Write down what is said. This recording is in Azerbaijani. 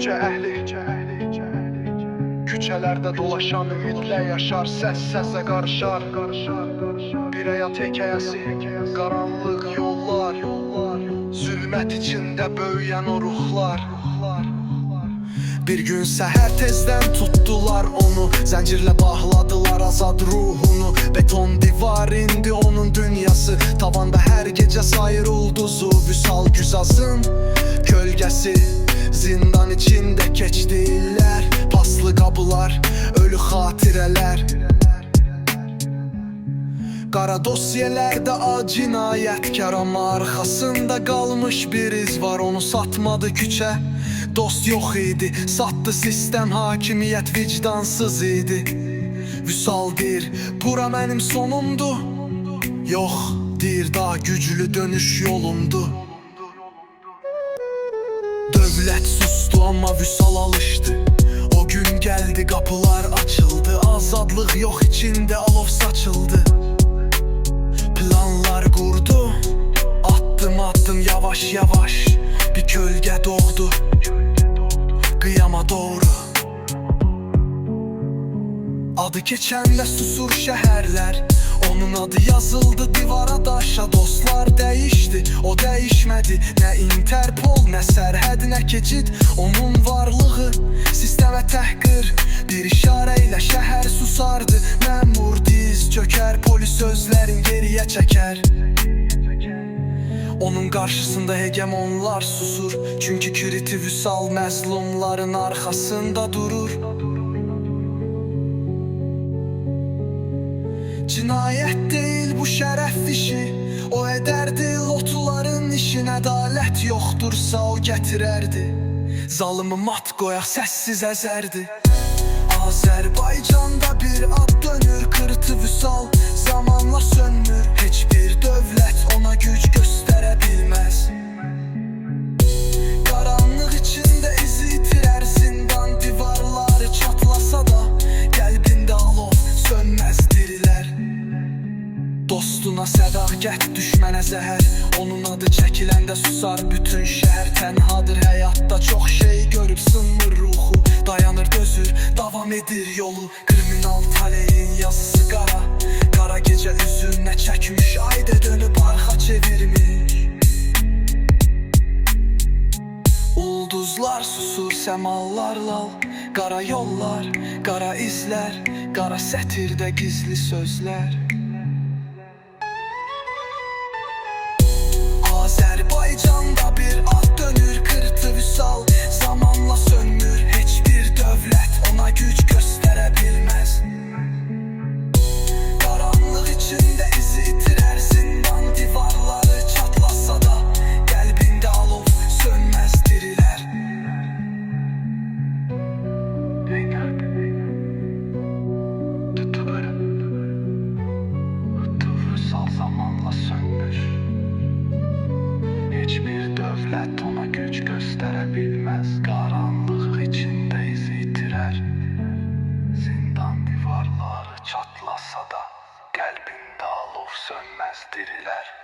gece əhli küçələrdə dolaşan ümidlə yaşar, səs-səsə qarışar. Bir həyat hekayəsi, qaranlıq yollar, zülmət içində böyüyən o ruhlar. Bir gün səhər tezdən tutdular onu, zəncirlə bağladılar azad ruhunu. Beton divar indi onun dünyası, tavanda hər gecə sayır ulduzu. Vüsal Güzazın kölgəsi, zindan içində keçdi illər. Paslı qapılar, ölü xatirələr, qara dosyelərdə cinayətkar. Amma arxasında qalmış bir iz var, onu satmadı küçə. Dost yox idi, satdı sistem, hakimiyyət vicdansız idi. Vüsal deyir, bura mənim sonumdu. Yox, deyir, daha güclü dönüş yolumdu. Dövlət sustu, amma Vüsal alışdı. O gün gəldi, qapılar açıldı. Azadlıq yox, içində alov saçıldı. Planlar qurdu, addım yavaş yavaş. Bir kölgə doğdu qıyama doğru. Adı keçəndə susur şəhərlər, onun adı yazıldı divara daşa. Dostlar dəyişdi, o dəyişmədi. Nə Interpol, nə sərhəd, nə keçid. Onun varlığı sistemə təhqir. Bir işarə ilə şəhər susardı. Məmur diz çökər, polis sözlərin geriyə çəkər. Onun qarşısında hegemonlar susur, çünki kiriti Vüsal məzlumların arxasında durur. Cinayət deyil bu şərəf işi, o edərdi lotuların işin. Ədalət yoxdursa o gətirərdi, zalımı mat qoyaq səssiz əzərdi. Azərbaycanda bir ad dönür, qırıtı Vüsal zamanla sönmür. Heç bir dövlət ona güc göstərə bilməz. Qaranlıq içində izi itirər, zindan divarları çatlasa da qəlbində alov sönməz dirilər. Dostuna sədaqət, düşmənə zəhər, onun adı çəkiləndə susar bütün şəhər. Tənhadır həyatda, çox şey görüb sınmır ruhu. Dayanır, dözür, davam edir yolu. Kriminal taleyin yazısı qara, qara gecə üzünə çəkmiş, ayda dönüb arxa çevirmiş. Ulduzlar susur, səmalar lal, qara yollar, qara izlər, qara sətirdə gizli sözlər. Azərbaycanda bir ad dönür, qırıtı Vüsal zamanla sönmür. Heç bir dövlət ona güc göstərə bilməz. Qaranlıq içində izi itirər, zindan divarları çatlasa da qəlbində alov sönməz dirilər. Vüsal zamanla sönmür. Heç bir dövlət ona güc göstərə bilməz. Qaranlıq içində izi itirər, zindan divarları çatlasa da qəlbində alov sönməz dirilər.